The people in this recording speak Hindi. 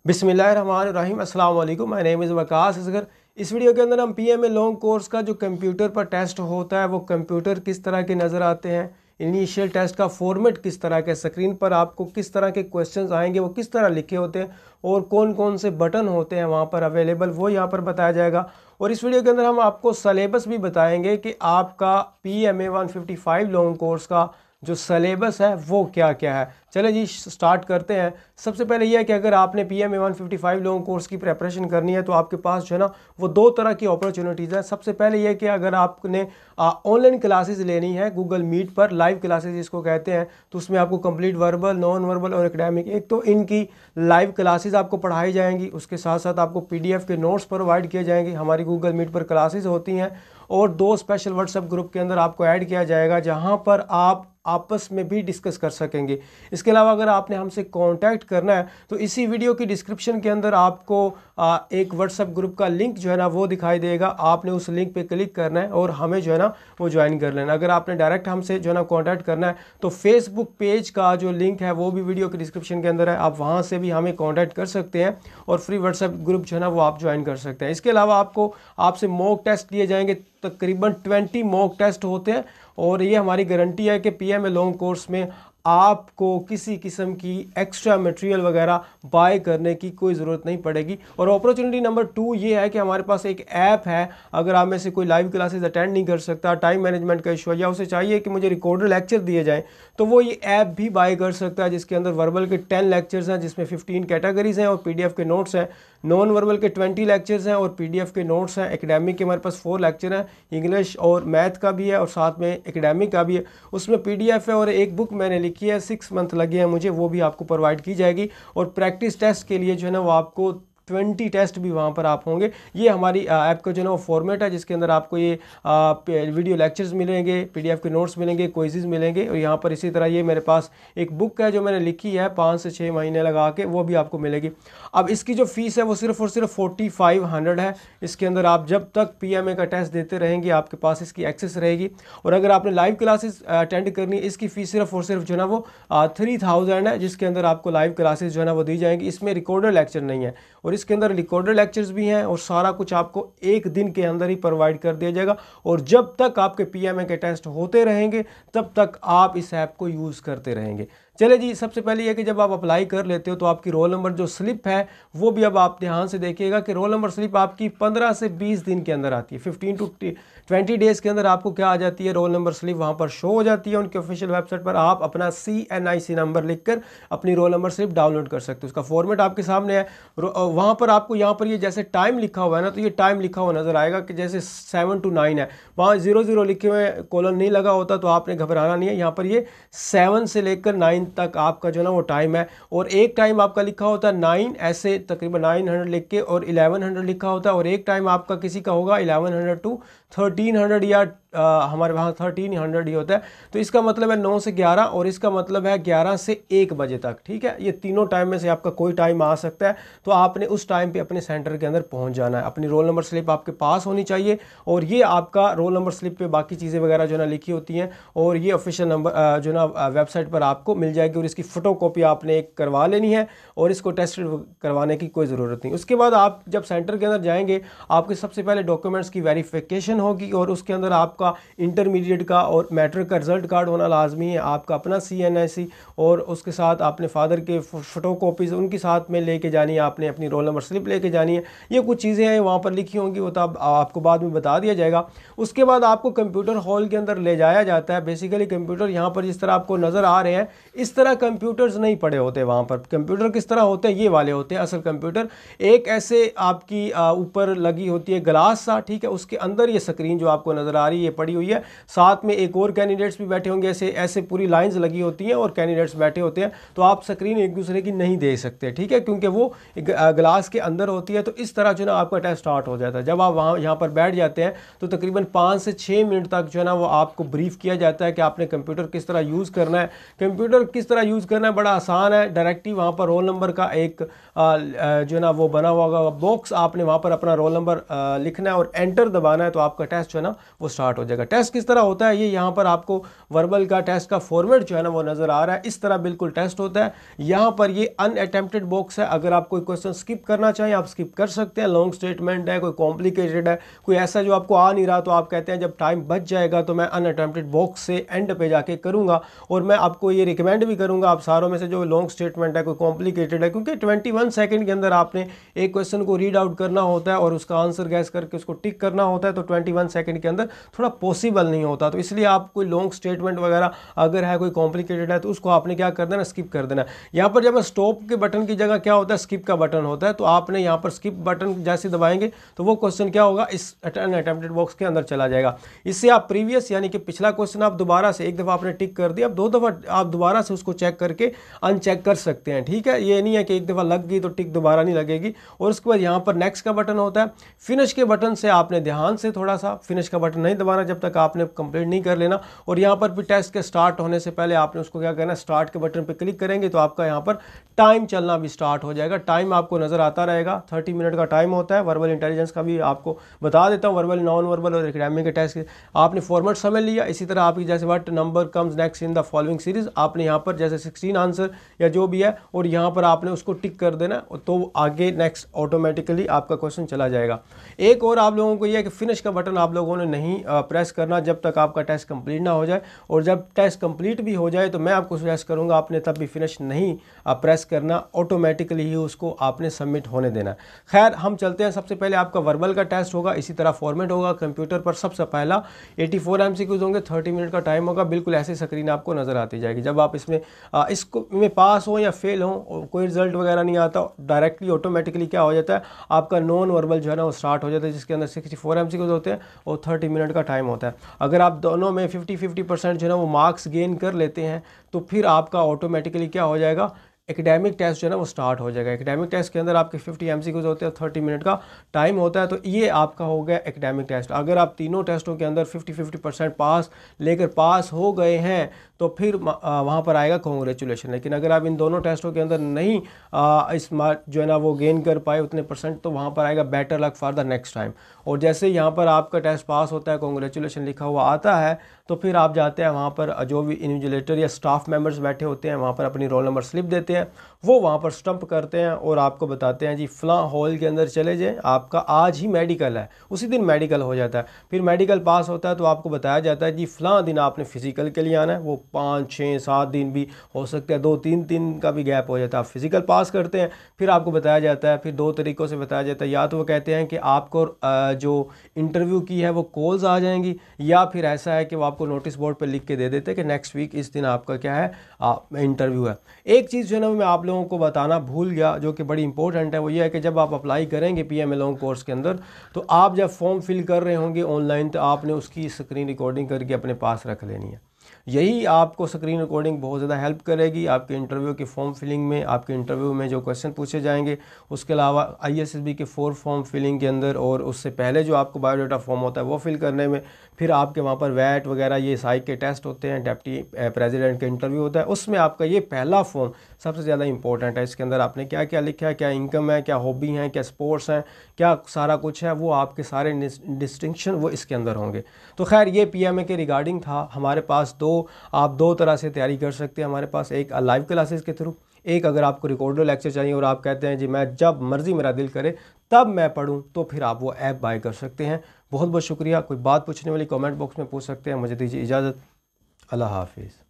बिस्मिल्लाहिर्रहमानिर्रहीम अस्सलाम वालेकुम। My name is Waqas Asghar. इस वीडियो के अंदर हम पीएमए लॉन्ग कोर्स का जो कंप्यूटर पर टेस्ट होता है वो कंप्यूटर किस तरह के नज़र आते हैं, इनिशियल टेस्ट का फॉर्मेट किस तरह के, स्क्रीन पर आपको किस तरह के क्वेश्चंस आएंगे, वो किस तरह लिखे होते हैं और कौन कौन से बटन होते हैं वहाँ पर अवेलेबल, वो यहाँ पर बताया जाएगा। और इस वीडियो के अंदर हम आपको सलेबस भी बताएंगे कि आपका पीएमए 155 लॉन्ग कोर्स का जो सलेबस है वो क्या क्या है। चले जी स्टार्ट करते हैं। सबसे पहले यह है कि अगर आपने पीएमए 155 लॉन्ग कोर्स की प्रिपरेशन करनी है तो आपके पास जो है ना वो दो तरह की अपॉर्चुनिटीज़ है। सबसे पहले यह कि अगर आपने ऑनलाइन क्लासेस लेनी है गूगल मीट पर, लाइव क्लासेस जिसको कहते हैं, तो उसमें आपको कंप्लीट वर्बल, नॉन वर्बल और एकेडमिक, एक तो इनकी लाइव क्लासेस आपको पढ़ाई जाएंगी, उसके साथ साथ आपको पीडीएफ के नोट्स प्रोवाइड किए जाएंगे। हमारी गूगल मीट पर क्लासेस होती हैं और दो स्पेशल व्हाट्सएप ग्रुप के अंदर आपको ऐड किया जाएगा जहां पर आप आपस में भी डिस्कस कर सकेंगे। इसके अलावा अगर आपने हमसे कांटेक्ट करना है तो इसी वीडियो की डिस्क्रिप्शन के अंदर आपको एक व्हाट्सएप ग्रुप का लिंक जो है ना वो दिखाई देगा। आपने उस लिंक पे क्लिक करना है और हमें जो है ना वो ज्वाइन कर लेना। अगर आपने डायरेक्ट हमसे जो है ना कांटेक्ट करना है तो फेसबुक पेज का जो लिंक है वो भी वीडियो की डिस्क्रिप्शन के अंदर है, आप वहाँ से भी हमें कॉन्टैक्ट कर सकते हैं और फ्री व्हाट्सएप ग्रुप जो है ना वो आप ज्वाइन कर सकते हैं। इसके अलावा आपसे मॉक टेस्ट लिए जाएंगे, तकरीबन 20 मॉक टेस्ट होते हैं और ये हमारी गारंटी है कि पीएमए लॉन्ग कोर्स में आपको किसी किस्म की एक्स्ट्रा मटेरियल वगैरह बाय करने की कोई ज़रूरत नहीं पड़ेगी। और अपॉर्चुनिटी नंबर 2 ये है कि हमारे पास एक ऐप है। अगर आप में से कोई लाइव क्लासेस अटेंड नहीं कर सकता, टाइम मैनेजमेंट का इशू है, या उसे चाहिए कि मुझे रिकॉर्डेड लेक्चर दिए जाएं, तो वो ये ऐप भी बाय कर सकता है जिसके अंदर वर्बल के 10 लेक्चर्स हैं जिसमें 15 कैटेगरीज हैं और पीडीएफ के नोट्स हैं। नॉन वर्बल के 20 लेक्चर्स हैं और पीडीएफ के नोट्स हैं। एकेडमिक के हमारे पास 4 लेक्चर हैं, इंग्लिश और मैथ का भी है और साथ में एकेडमिक का भी है। उसमें पीडीएफ है और एक बुक मैंने लिखी है, 6 मंथ लगे हैं मुझे, वो भी आपको प्रोवाइड की जाएगी। और प्रैक्टिस टेस्ट के लिए जो है ना वो आपको 20 टेस्ट भी वहाँ पर आप होंगे। ये हमारी ऐप का जो है ना वो फॉर्मेट है जिसके अंदर आपको ये वीडियो लेक्चर्स मिलेंगे, पीडीएफ के नोट्स मिलेंगे, क्विज़ मिलेंगे और यहाँ पर इसी तरह ये मेरे पास एक बुक है जो मैंने लिखी है 5 से 6 महीने लगा के, वो भी आपको मिलेगी। अब इसकी जो फीस है वो सिर्फ और सिर्फ 4500 है। इसके अंदर आप जब तक पीएमए का टेस्ट देते रहेंगे आपके पास इसकी एक्सेस रहेगी। और अगर आपने लाइव क्लासेस अटेंड करनी है इसकी फ़ीस सिर्फ और सिर्फ जो है ना वो 3000 है, जिसके अंदर आपको लाइव क्लासेस जो है ना वो दी जाएंगी। इसमें रिकॉर्डेड लेक्चर नहीं है और इसके अंदर रिकॉर्डेड लेक्चर्स भी हैं और सारा कुछ आपको एक दिन के अंदर ही प्रोवाइड कर दिया जाएगा। और जब तक आपके पीएमए के टेस्ट होते रहेंगे तब तक आप इस ऐप को यूज़ करते रहेंगे। चले जी, सबसे पहले यह कि जब आप अप्लाई कर लेते हो तो आपकी रोल नंबर जो स्लिप है वो भी अब आप ध्यान से देखिएगा कि रोल नंबर स्लिप आपकी 15 से 20 दिन के अंदर आती है। 15 टू 20 डेज़ के अंदर आपको क्या आ जाती है, रोल नंबर स्लिप वहाँ पर शो हो जाती है। उनके ऑफिशियल वेबसाइट पर आप अपना CNIC नंबर लिखकर अपनी रोल नंबर स्लिप डाउनलोड कर सकते हो। उसका फॉर्मेट आपके सामने है। वहाँ पर आपको यहाँ पर ये जैसे टाइम लिखा हुआ है ना, तो ये टाइम लिखा हुआ नज़र आएगा कि जैसे 7 to 9 है, वहाँ 00 लिखे हुए कोलन नहीं लगा होता, तो आपने घबराना नहीं है। यहाँ पर ये 7 से लेकर 9 तक आपका जो है ना वो टाइम है। और एक टाइम आपका लिखा होता है 9, ऐसे तकरीबन 900 लिख के, और 1100 लिखा होता है। और एक टाइम आपका किसी का होगा 1100 to 1300 या हमारे वहाँ 1300 ही होता है। तो इसका मतलब है 9 से 11 और इसका मतलब है 11 से 1 बजे तक। ठीक है, ये तीनों टाइम में से आपका कोई टाइम आ सकता है, तो आपने उस टाइम पे अपने सेंटर के अंदर पहुंच जाना है। अपनी रोल नंबर स्लिप आपके पास होनी चाहिए और ये आपका रोल नंबर स्लिप पे बाकी चीज़ें वगैरह जो है ना लिखी होती हैं और ये ऑफिशियल नंबर जो ना वेबसाइट पर आपको मिल जाएगी। और इसकी फ़ोटोकॉपी आपने एक करवा लेनी है और इसको टेस्ट करवाने की कोई ज़रूरत नहीं। उसके बाद आप जब सेंटर के अंदर जाएंगे आपके सबसे पहले डॉक्यूमेंट्स की वेरिफिकेशन होगी और उसके अंदर आपका इंटरमीडिएट का और मैट्रिक का रिजल्ट कार्ड होना लाजमी है, आपका अपना CNIC और उसके साथ आपने फादर के फ़ोटोकॉपीज़ उनकी साथ में लेके जानी है, आपने अपनी रोल नंबर स्लिप लेके जानी है। ये कुछ चीज़ें हैं वहाँ पर लिखी होंगी, वो तब आपको बाद में बता दिया जाएगा। उसके बाद आपको कंप्यूटर हॉल के अंदर ले जाया जाता है। बेसिकली कंप्यूटर यहाँ पर जिस तरह आपको नज़र आ रहे हैं इस तरह कंप्यूटर्स नहीं पड़े होते वहाँ पर। कंप्यूटर किस तरह होते हैं, ये वाले होते हैं असल कंप्यूटर। एक ऐसे आपकी ऊपर लगी होती है ग्लास सा, ठीक है, उसके अंदर ये स्क्रीन जो आपको नज़र आ रही है ये पड़ी हुई है। साथ में एक और कैंडिडेट्स भी बैठे होंगे, ऐसे ऐसे पूरी लाइंस लगी होती हैं और कैंडिडेट्स बैठे होते हैं। तो आप स्क्रीन एक दूसरे की नहीं देख सकते, ठीक है, क्योंकि वो ग्लास के अंदर होती है। तो इस तरह जो है ना आपका टेस्ट स्टार्ट हो जाता है। जब आप वहाँ यहाँ पर बैठ जाते हैं तो तकरीबन 5 से 6 मिनट तक जो है ना वो आपको ब्रीफ किया जाता है कि आपने कंप्यूटर किस तरह यूज़ करना है। कंप्यूटर किस तरह यूज़ करना है बड़ा आसान है। डायरेक्टली वहाँ पर रोल नंबर का एक जो है ना वो बना हुआ होगा बॉक्स, आपने वहाँ पर अपना रोल नंबर लिखना है और एंटर दबाना है तो आपका टेस्ट जो है ना वो स्टार्ट स्टार्ट हो जाएगा। टेस्ट किस तरह होता है, ये यहाँ पर आपको वर्बल का टेस्ट का फॉर्मेट जो है ना वो नज़र आ रहा है। इस तरह बिल्कुल टेस्ट होता है। यहाँ पर ये अनअटेम्प्टेड बॉक्स है, अगर आप कोई क्वेश्चन स्किप करना चाहें आप स्किप कर सकते हैं। लॉन्ग स्टेटमेंट है, कोई कॉम्प्लिकेटेड है, कोई ऐसा जो आपको आ नहीं रहा, तो आप कहते हैं जब टाइम बच जाएगा तो मैं अनअटेम्प्टेड बॉक्स से एंड पे जाके करूँगा। और मैं आपको ये रिकमेंड भी करूँगा, आप सारों में से जो लॉन्ग स्टेटमेंट है, कोई कॉम्प्लिकेटेड है, क्योंकि 21 सेकंड के अंदर आपने एक क्वेश्चन को रीड आउट करना होता है और उसका आंसर गैस करके उसको टिक करना होता है, तो 21 सेकंड के अंदर थोड़ा पॉसिबल नहीं होता। तो इसलिए आप कोई लॉन्ग स्टेटमेंट वगैरह अगर है, कोई कॉम्प्लिकेटेड है, तो उसको आपने क्या कर देना, स्किप कर देना। यहाँ पर जब स्टॉप के बटन की जगह क्या होता है, स्किप का बटन होता है, तो आपने यहाँ पर स्किप बटन जैसे दबाएंगे तो वो क्वेश्चन क्या होगा, इस अनअटेम्प्टेड बॉक्स के अंदर चला जाएगा। इससे आप प्रीवियस यानी कि पिछला क्वेश्चन आप दोबारा से, एक दफ़ा आपने टिक कर दिया, अब 2 दफ़ा आप दोबारा से उसको चेक करके अनचेक कर सकते हैं। ठीक है, ये नहीं है कि एक दफ़ा लग गई तो टिक दोबारा नहीं लगेगी। और उसके बाद यहाँ पर नेक्स्ट का बटन होता है। फिनिश के बटन से आपने ध्यान से थोड़ा सा फिनिश का बटन नहीं दबाना जब तक आपने कंप्लीट नहीं कर लेना। और यहाँ पर भी टेस्ट के स्टार्ट होने से पहले आपने उसको क्या करना है, स्टार्ट के बटन पर क्लिक करेंगे तो आपका यहाँ पर टाइम चलना भी स्टार्ट हो जाएगा। टाइम आपको नज़र आता रहेगा, 30 मिनट का टाइम होता है। वर्बल इंटेलिजेंस का भी आपको बता देता हूँ, वर्बल, नॉन वर्बल और एकेडमिक के टेस्ट आपने फॉर्मेट समझ लिया। इसी तरह आपकी जैसे what number comes next in the following series, आपने यहाँ पर जैसे 16 आंसर या जो भी है और यहाँ पर आपने उसको टिक कर देना, तो आगे नेक्स्ट ऑटोमेटिकली आपका क्वेश्चन चला जाएगा। एक और आप लोगों को यह है कि फिनिश का बटन आप लोगों ने नहीं प्रेस करना जब तक आपका टेस्ट कंप्लीट ना हो जाए। और जब टेस्ट कंप्लीट भी हो जाए तो मैं आपको सजेस्ट करूँगा आपने तब भी फिनिश नहीं प्रेस करना, ऑटोमेटिकली ही उसको आपने सबमिट होने देना। खैर हम चलते हैं, सबसे पहले आपका वर्बल का टेस्ट होगा, इसी तरह फॉर्मेट होगा कंप्यूटर पर। सबसे पहला 84 MCQs होंगे, 30 मिनट का टाइम होगा। बिल्कुल ऐसी स्क्रीन आपको नज़र आती जाएगी। जब आप इसमें इसको में पास हो या फेल हो, कोई रिजल्ट वगैरह नहीं आता, डायरेक्टली ऑटोमेटिकली क्या हो जाता है, आपका नॉन वर्बल जो है ना वो स्टार्ट हो जाता है, जिसके अंदर 64 MCQs होते हैं और 30 मिनट का टाइम होता है। अगर आप दोनों में 50-50% जो है ना वो मार्क्स गेन कर लेते हैं तो फिर आपका ऑटोमेटिकली क्या हो जाएगा, एकेडमिक टेस्ट जो है ना वो स्टार्ट हो जाएगा। एकेडमिक टेस्ट के अंदर आपके 50 MCQs होते हैं, 30 मिनट का टाइम होता है। तो ये आपका हो गया एकेडमिक टेस्ट। अगर आप तीनों टेस्टों के अंदर 50-50% पास लेकर पास हो गए हैं तो फिर वहाँ पर आएगा कॉन्ग्रेचुलेशन। लेकिन अगर आप इन दोनों टेस्टों के अंदर नहीं इस मार्क जो है ना वो गेन कर पाए उतने परसेंट, तो वहाँ पर आएगा better luck for the next time. और जैसे यहाँ पर आपका टेस्ट पास होता है, कॉन्ग्रेचुलेशन लिखा हुआ आता है, तो फिर आप जाते हैं वहाँ पर, जो भी इन्विजिलेटर या स्टाफ मेंबर्स बैठे होते हैं वहाँ पर अपनी रोल नंबर स्लिप देते हैं, वो वहाँ पर स्टंप करते हैं और आपको बताते हैं जी फलां हॉल के अंदर चले जाएं, आपका आज ही मेडिकल है। उसी दिन मेडिकल हो जाता है। फिर मेडिकल पास होता है तो आपको बताया जाता है जी फलां दिन आपने फिजिकल के लिए आना है। वो 5, 6, 7 दिन भी हो सकते हैं, 2-3 दिन का भी गैप हो जाता है। आप फिजिकल पास करते हैं, फिर आपको बताया जाता है, फिर 2 तरीक़ों से बताया जाता है। या तो वो कहते हैं कि आपको जो इंटरव्यू की है वो कॉल्स आ जाएंगी, या फिर ऐसा है कि वो आपको नोटिस बोर्ड पर लिख के दे देते हैं कि नेक्स्ट वीक इस दिन आपका क्या है, इंटरव्यू है। एक चीज़ जो है ना मैं आप लोगों को बताना भूल गया, जो कि बड़ी इंपॉर्टेंट है, वो ये है कि जब आप अप्लाई करेंगे PMA लॉन्ग कोर्स के अंदर, तो आप जब फॉर्म फिल कर रहे होंगे ऑनलाइन, तो आपने उसकी स्क्रीन रिकॉर्डिंग करके अपने पास रख लेनी है। यही आपको स्क्रीन रिकॉर्डिंग बहुत ज़्यादा हेल्प करेगी आपके इंटरव्यू की फॉर्म फिलिंग में, आपके इंटरव्यू में जो क्वेश्चन पूछे जाएंगे। उसके अलावा ISSB के 4 फॉर्म फिलिंग के अंदर, और उससे पहले जो आपको बायोडाटा फॉर्म होता है वो फिल करने में, फिर आपके वहाँ पर वैट वगैरह ये साइक के टेस्ट होते हैं, डिप्टी प्रेसिडेंट का इंटरव्यू होता है, उसमें आपका ये पहला फॉर्म सबसे ज़्यादा इंपॉर्टेंट है। इसके अंदर आपने क्या क्या लिखा है, क्या इनकम है, क्या हॉबी हैं, क्या स्पोर्ट्स हैं, क्या सारा कुछ है, वो आपके सारे डिस्टिंक्शन वो इसके अंदर होंगे। तो खैर ये PMA के रिगार्डिंग था। हमारे पास आप दो तरह से तैयारी कर सकते हैं। हमारे पास एक लाइव क्लासेस के थ्रू, एक अगर आपको रिकॉर्डेड लेक्चर चाहिए और आप कहते हैं जी मैं जब मर्ज़ी मेरा दिल करे तब मैं पढूं, तो फिर आप वो ऐप बाय कर सकते हैं। बहुत बहुत शुक्रिया। कोई बात पूछने वाली कमेंट बॉक्स में पूछ सकते हैं। मुझे दीजिए इजाज़त। अल्लाह हाफिज़।